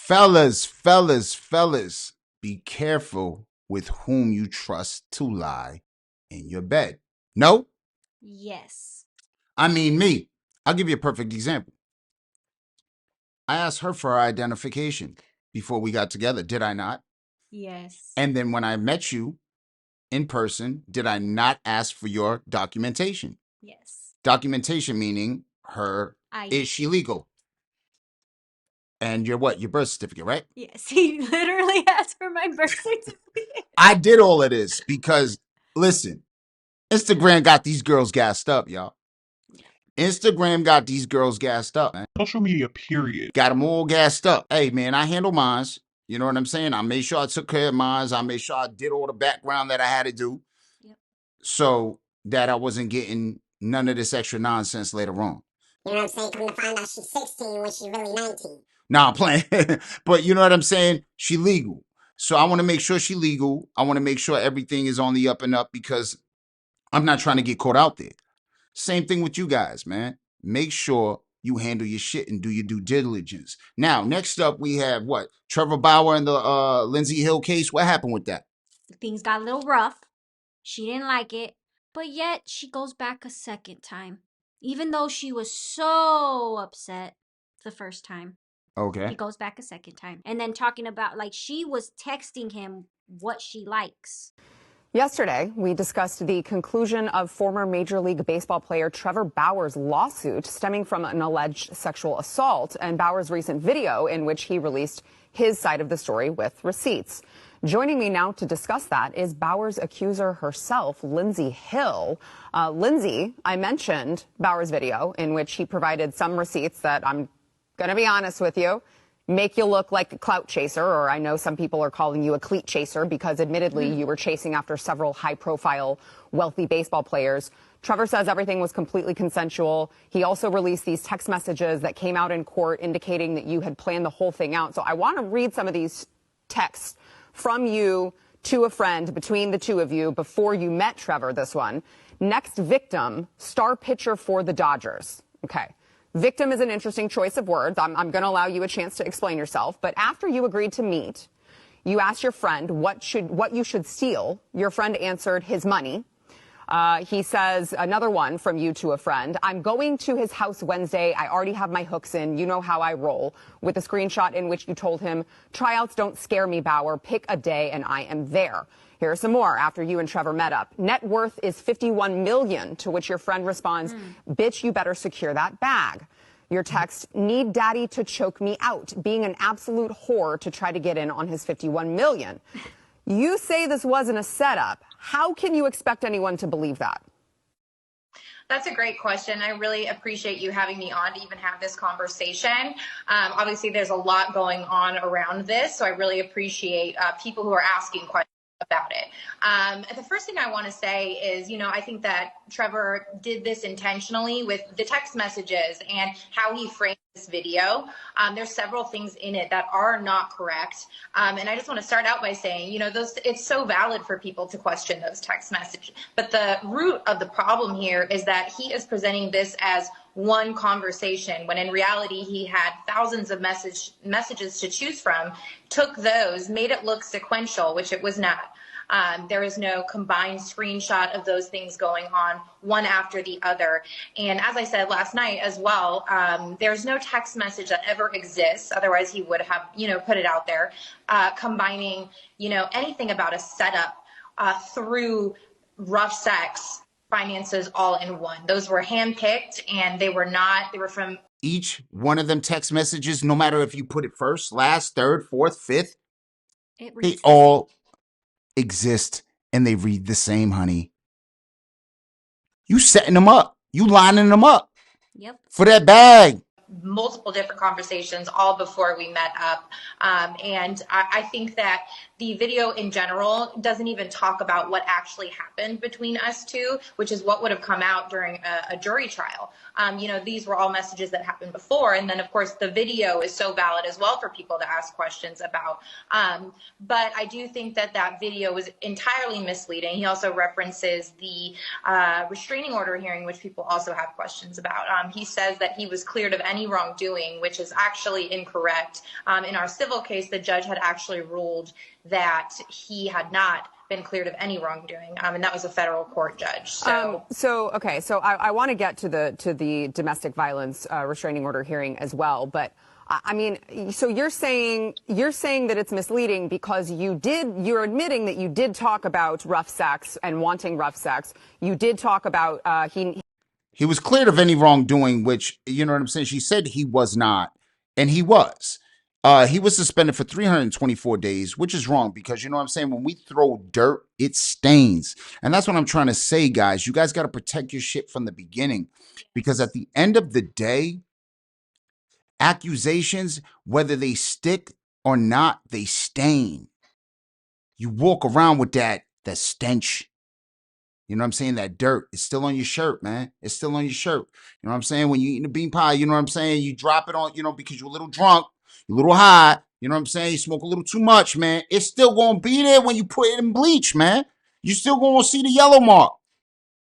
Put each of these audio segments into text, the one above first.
Fellas, be careful with whom you trust to lie in your bed. No? Yes. I mean me. I'll give you a perfect example. I asked her for her identification before we got together, did I not? Yes. And then when I met you in person, did I not ask for your documentation? Yes. Documentation meaning is she legal? And your what? Your birth certificate, right? Yes, he literally asked for my birth certificate. I did all of this because, listen, Instagram got these girls gassed up, y'all. Instagram got these girls gassed up, man. Social media, period. Got them all gassed up. Hey, man, I handle mines. You know what I'm saying? I made sure I took care of mines. I made sure I did all the background that I had to do. Yep. So that I wasn't getting none of this extra nonsense later on. You know what I'm saying? Come to find out she's 16 when she's really 19. Nah, I'm playing. But you know what I'm saying? She legal. So I want to make sure she legal. I want to make sure everything is on the up and up because I'm not trying to get caught out there. Same thing with you guys, man. Make sure you handle your shit and do your due diligence. Now, next up, we have what? Trevor Bauer and the Lindsey Hill case. What happened with that? Things got a little rough. She didn't like it, but yet she goes back a second time. Even though she was so upset the first time. Okay. He goes back a second time. And then talking about, like, she was texting him what she likes. Yesterday, we discussed the conclusion of former Major League Baseball player Trevor Bauer's lawsuit stemming from an alleged sexual assault and Bauer's recent video in which he released his side of the story with receipts. Joining me now to discuss that is Bauer's accuser herself, Lindsey Hill. Lindsey, I mentioned Bauer's video in which he provided some receipts that, I'm going to be honest with you, make you look like a clout chaser, or I know some people are calling you a cleat chaser because admittedly you were chasing after several high-profile, wealthy baseball players. Trevor says everything was completely consensual. He also released these text messages that came out in court indicating that you had planned the whole thing out. So I want to read some of these texts from you to a friend between the two of you before you met Trevor, this one. Next victim, star pitcher for the Dodgers. Okay. Victim is an interesting choice of words. I'm going to allow you a chance to explain yourself. But after you agreed to meet, you asked your friend what you should steal. Your friend answered his money. He says, another one from you to a friend, I'm going to his house Wednesday. I already have my hooks in. You know how I roll. With a screenshot in which you told him, tryouts don't scare me, Bauer. Pick a day and I am there. Here are some more after you and Trevor met up. Net worth is $51 million, to which your friend responds, bitch, you better secure that bag. Your text, need daddy to choke me out, being an absolute whore to try to get in on his $51 million. You say this wasn't a setup. How can you expect anyone to believe that? That's a great question. I really appreciate you having me on to even have this conversation. Obviously, there's a lot going on around this, so I really appreciate people who are asking questions about it. The first thing I want to say is, I think that Trevor did this intentionally with the text messages and how he framed this video. There's several things in it that are not correct. And I just want to start out by saying, it's so valid for people to question those text messages. But the root of the problem here is that he is presenting this as one conversation, when in reality he had thousands of messages to choose from, took those, made it look sequential, which it was not. There is no combined screenshot of those things going on one after the other. And as I said last night as well, there's no text message that ever exists. Otherwise he would have, put it out there, combining, anything about a setup through rough sex, finances all in one. Those were handpicked and they were from each one of them text messages, no matter if you put it first, last, third, fourth, fifth, they all exist and they read the same, honey. You setting them up. You lining them up. Yep. For that bag. Multiple different conversations all before we met up. And I think that the video in general doesn't even talk about what actually happened between us two, which is what would have come out during a jury trial. These were all messages that happened before. And then, of course, the video is so valid as well for people to ask questions about. But I do think that video was entirely misleading. He also references the restraining order hearing, which people also have questions about. He says that he was cleared of any any wrongdoing, which is actually incorrect. In our civil case, the judge had actually ruled that he had not been cleared of any wrongdoing, and that was a federal court judge. So I want to get to the domestic violence restraining order hearing as well, but I mean, so you're saying that it's misleading because you're admitting that you did talk about rough sex and wanting rough sex. You did talk about He was cleared of any wrongdoing, which, you know what I'm saying? She said he was not, and he was. He was suspended for 324 days, which is wrong because, you know what I'm saying? When we throw dirt, it stains. And that's what I'm trying to say, guys. You guys got to protect your shit from the beginning because at the end of the day, accusations, whether they stick or not, they stain. You walk around with that stench. You know what I'm saying? That dirt is still on your shirt, man. It's still on your shirt. You know what I'm saying? When you eating a bean pie, you know what I'm saying? You drop it on, you know, because you're a little drunk, you're a little high. You know what I'm saying? You smoke a little too much, man. It's still going to be there when you put it in bleach, man. You still going to see the yellow mark.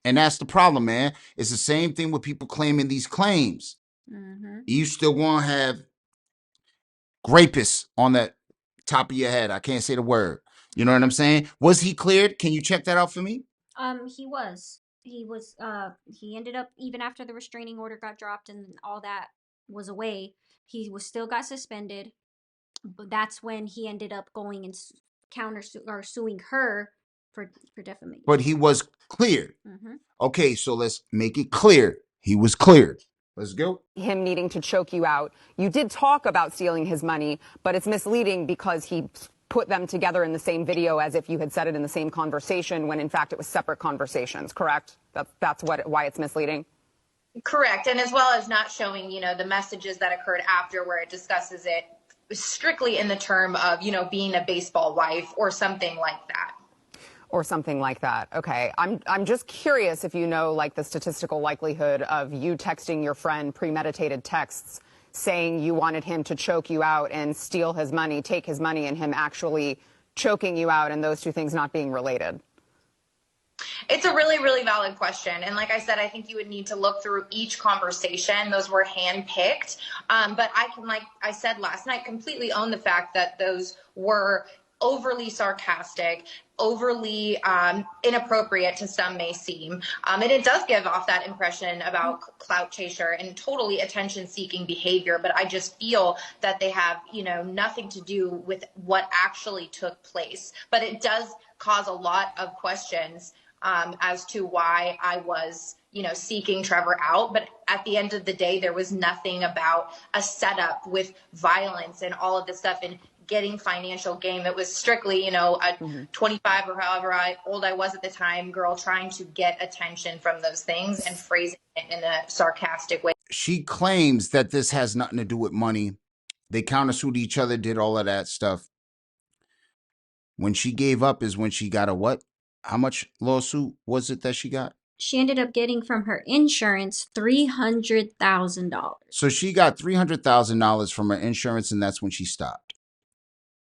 And that's the problem, man. It's the same thing with people claiming these claims. Mm-hmm. You still going to have rapists on the top of your head. I can't say the word. You know what I'm saying? Was he cleared? Can you check that out for me? He was. He ended up, even after the restraining order got dropped and all that was away, he was still got suspended. But that's when he ended up going and suing her for defamation. But he was cleared. Mm-hmm. Okay, so let's make it clear. He was cleared. Let's go. him needing to choke you out. You did talk about stealing his money, but it's misleading because he put them together in the same video as if you had said it in the same conversation when in fact it was separate conversations, correct? That's why it's misleading? Correct. And as well as not showing, the messages that occurred after where it discusses it strictly in the term of, being a baseball wife or something like that. Or something like that. Okay. I'm just curious if you know, like, the statistical likelihood of you texting your friend premeditated texts saying you wanted him to choke you out and steal his money, take his money, and him actually choking you out, and those two things not being related. It's a really, really valid question. And like I said, I think you would need to look through each conversation. Those were handpicked. But I can, like I said last night, completely own the fact that those were overly sarcastic, overly inappropriate to some may seem. And it does give off that impression about clout chaser and totally attention-seeking behavior. But I just feel that they have, nothing to do with what actually took place. But it does cause a lot of questions as to why I was, seeking Trevor out. But at the end of the day, there was nothing about a setup with violence and all of this stuff and getting financial gain. It was strictly, a 25 or however old I was at the time, girl trying to get attention from those things and phrasing it in a sarcastic way. She claims that this has nothing to do with money. They countersued each other, did all of that stuff. When she gave up is when she got a what? How much lawsuit was it that she got? She ended up getting from her insurance $300,000. So she got $300,000 from her insurance, and that's when she stopped.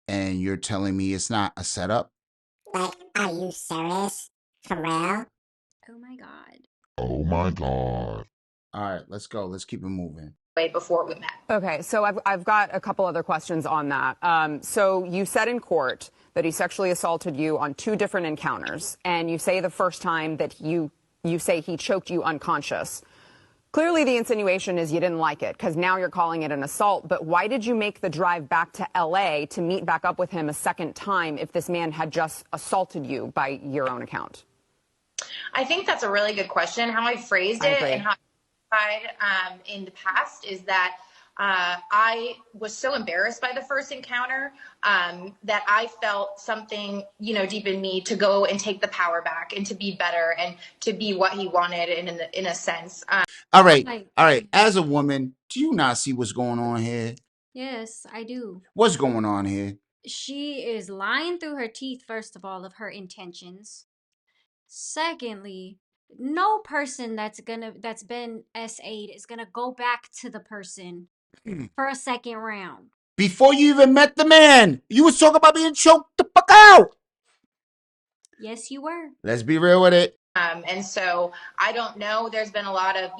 And you're telling me it's not a setup? Like, are you serious? For real? Oh my God. Oh my God. All right, let's go. Let's keep it moving. Way before we met. Okay, so I've got a couple other questions on that. So you said in court that he sexually assaulted you on 2 different encounters, and you say the first time that you say he choked you unconscious. Clearly, the insinuation is you didn't like it, because now you're calling it an assault. But why did you make the drive back to L.A. to meet back up with him a second time if this man had just assaulted you by your own account? I think that's a really good question. How I phrased it and how I in the past is that I was so embarrassed by the first encounter that I felt something, deep in me to go and take the power back and to be better and to be what he wanted in a sense. All right. As a woman, do you not see what's going on here? Yes, I do. What's going on here? She is lying through her teeth, first of all, of her intentions. Secondly, no person that's been SA'd is gonna go back to the person for a second round. Before you even met the man, you was talking about being choked the fuck out. Yes, you were. Let's be real with it. And so I don't know. There's been a lot of,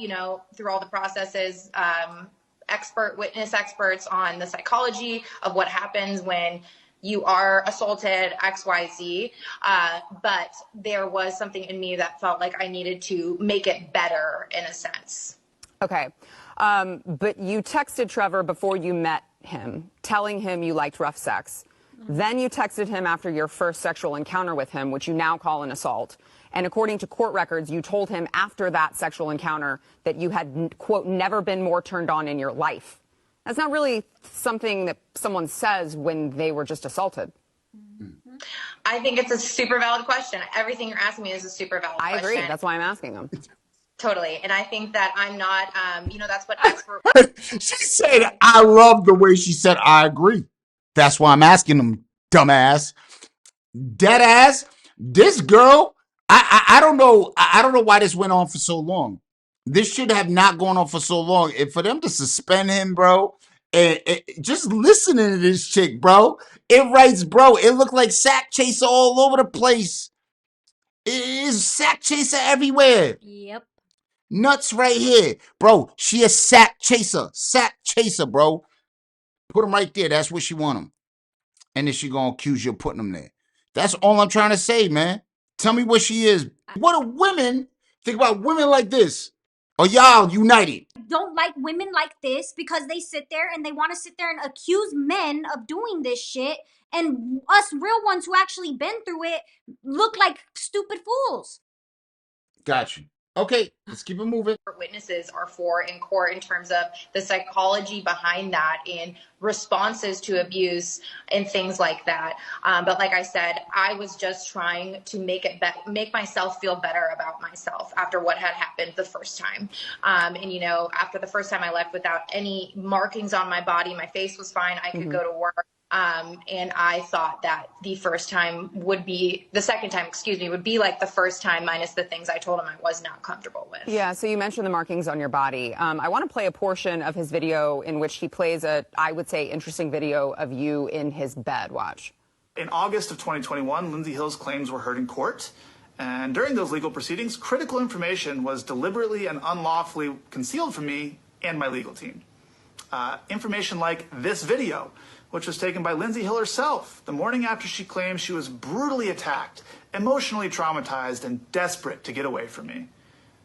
through all the processes, witness experts on the psychology of what happens when you are assaulted, XYZ. But there was something in me that felt like I needed to make it better in a sense. Okay. But you texted Trevor before you met him, telling him you liked rough sex. Then you texted him after your first sexual encounter with him, which you now call an assault. And according to court records, you told him after that sexual encounter that you had, quote, never been more turned on in your life. That's not really something that someone says when they were just assaulted. I think it's a super valid question. Everything you're asking me is a super valid question. I agree. That's why I'm asking them. Totally. And I think that I'm not, that's what expert. She said, I love the way she said, I agree. That's why I'm asking them, dumbass. Dead ass. This girl, I don't know. I don't know why this went on for so long. This should have not gone on for so long. And for them to suspend him, bro, and just listening to this chick, bro, it writes, bro, it looked like sack chaser all over the place. It is sack chaser everywhere. Yep. Nuts right here. Bro, she a sack chaser. Sack chaser, bro. Put him right there. That's where she want him. And then she gonna accuse you of putting him there. That's all I'm trying to say, man. Tell me what she is. What do women think about women like this? Or y'all united? Don't like women like this because they sit there and they want to sit there and accuse men of doing this shit, and us real ones who actually been through it look like stupid fools. Got you. Okay, let's keep it moving. Witnesses are for in court in terms of the psychology behind that and responses to abuse and things like that. But like I said, I was just trying to make myself feel better about myself after what had happened the first time. After the first time I left without any markings on my body, my face was fine. I could go to work. And I thought that the second time, would be like the first time minus the things I told him I was not comfortable with. Yeah, so you mentioned the markings on your body. I want to play a portion of his video in which he plays I would say, interesting video of you in his bed. Watch. In August of 2021, Lindsay Hill's claims were heard in court. And during those legal proceedings, critical information was deliberately and unlawfully concealed from me and my legal team. Information like this video, which was taken by Lindsay Hill herself the morning after she claimed she was brutally attacked, emotionally traumatized, and desperate to get away from me.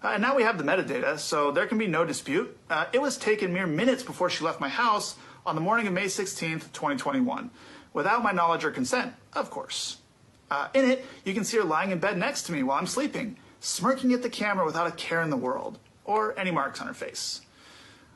And now we have the metadata, so there can be no dispute. It was taken mere minutes before she left my house on the morning of May 16th, 2021, without my knowledge or consent, of course. In it, you can see her lying in bed next to me while I'm sleeping, smirking at the camera without a care in the world, or any marks on her face.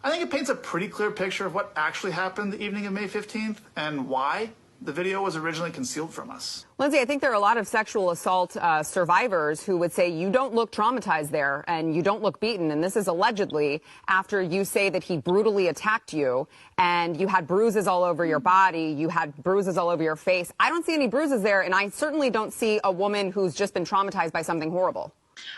I think it paints a pretty clear picture of what actually happened the evening of May 15th and why the video was originally concealed from us. Lindsay, I think there are a lot of sexual assault survivors who would say you don't look traumatized there and you don't look beaten. And this is allegedly after you say that he brutally attacked you and you had bruises all over your body. You had bruises all over your face. I don't see any bruises there. And I certainly don't see a woman who's just been traumatized by something horrible.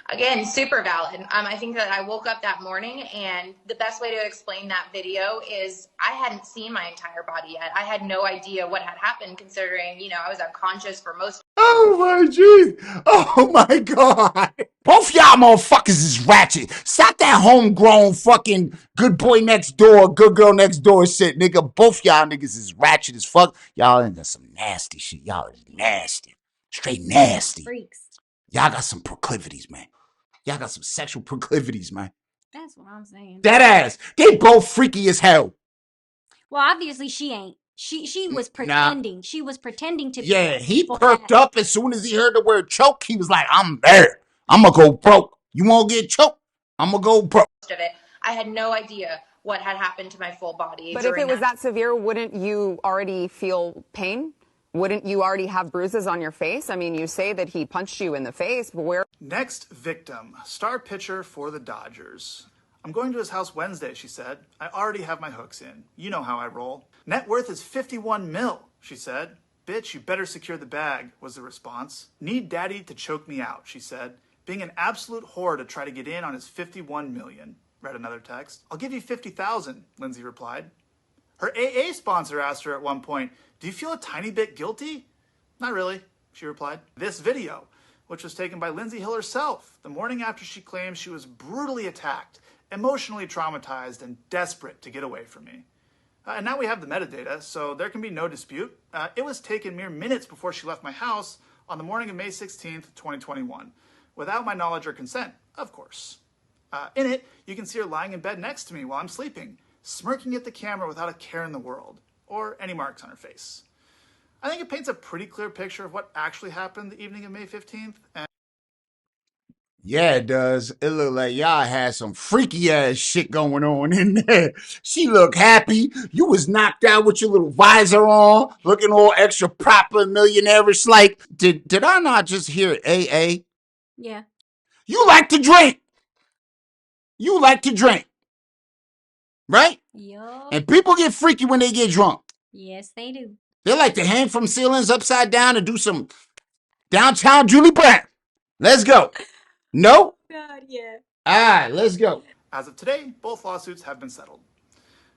Again, super valid. I think that I woke up that morning and the best way to explain that video is I hadn't seen my entire body yet. I had no idea what had happened considering, I was unconscious for most. Oh my G. Oh my God. Both y'all motherfuckers is ratchet. Stop that homegrown fucking good boy next door, good girl next door shit, nigga. Both y'all niggas is ratchet as fuck. Y'all into some nasty shit. Y'all is nasty. Straight nasty. Freaks. Y'all got some proclivities, man. Y'all got some sexual proclivities, man. That's what I'm saying. That ass. They both freaky as hell. Well, obviously she ain't. She was pretending. Nah. She was pretending to be. Yeah, he perked up as soon as he heard the word choke. He was like, I'm there. I'm going to go broke. You won't get choked? I'm going to go broke. Of it. I had no idea what had happened to my full body. But if it was that severe, wouldn't you already feel pain? Wouldn't you already have bruises on your face? I mean, you say that he punched you in the face, but where? Next victim, star pitcher for the Dodgers. I'm going to his house Wednesday, she said. I already have my hooks in. You know how I roll. Net worth is 51 mil, she said. Bitch, you better secure the bag, was the response. Need daddy to choke me out, she said. Being an absolute whore to try to get in on his 51 million, read another text. I'll give you 50,000, Lindsay replied. Her AA sponsor asked her at one point, do you feel a tiny bit guilty? Not really, she replied. This video, which was taken by Lindsay Hill herself the morning after she claimed she was brutally attacked, emotionally traumatized and desperate to get away from me. And now we have the metadata, so there can be no dispute. It was taken mere minutes before she left my house on the morning of May 16th, 2021, without my knowledge or consent, of course. In it, you can see her lying in bed next to me while I'm sleeping, smirking at the camera without a care in the world, or any marks on her face. I think it paints a pretty clear picture of what actually happened the evening of May 15th. And Yeah, it does. It looked like y'all had some freaky ass shit going on in there. She looked happy. You was knocked out with your little visor on, looking all extra proper millionaire-ish. Like, did I not just hear AA? Yeah. You like to drink. You like to drink. Right? Yup. And people get freaky when they get drunk. Yes, they do. They like to hang from ceilings upside down and do some downtown Julie Brown. Let's go. No? God, yeah. All right, let's go. as of today, both lawsuits have been settled.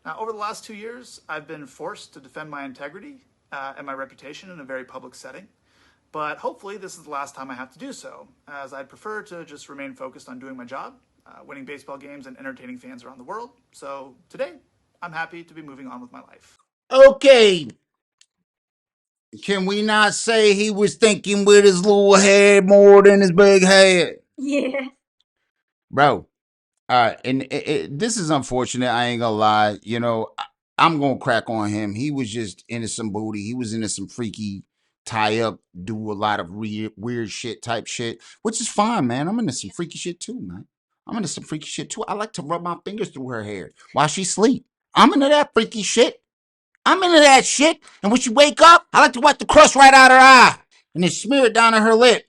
Now, over the last 2 years, I've been forced to defend my integrity and my reputation in a very public setting. But hopefully this is the last time I have to do so, as I'd prefer to just remain focused on doing my job, winning baseball games and entertaining fans around the world. So today, I'm happy to be moving on with my life. Okay. Can we not say he was thinking with his little head more than his big head? Yeah. Bro, and this is unfortunate. I ain't gonna lie. You know, I'm gonna crack on him. He was just into some booty. He was into some freaky tie up, do a lot of weird shit type shit, which is fine, man. I'm into some freaky shit too, man. I'm into some freaky shit too. I like to rub my fingers through her hair while she sleep. I'm into that freaky shit. I'm into that shit. And when she wake up, I like to wipe the crust right out her eye and then smear it down on her lip.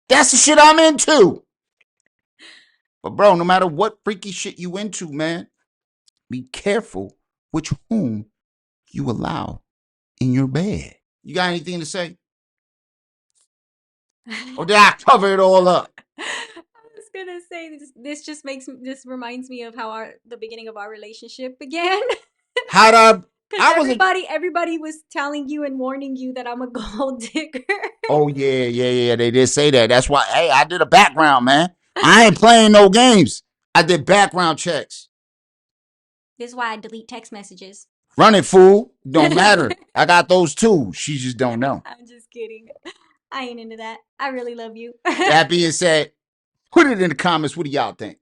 That's the shit I'm into. But bro, no matter what freaky shit you into, man, be careful which whom you allow in your bed. You got anything to say? Or did I cover it all up? I was gonna say this reminds me of how the beginning of our relationship began. How the Because everybody was telling you and warning you that I'm a gold digger. Oh yeah. They did say that. That's why. Hey, I did a background, man. I ain't playing no games. I did background checks. This is why I delete text messages. Run it, fool. Don't matter. I got those too. She just don't know. I'm just kidding. I ain't into that. I really love you. That being said, put it in the comments. What do y'all think?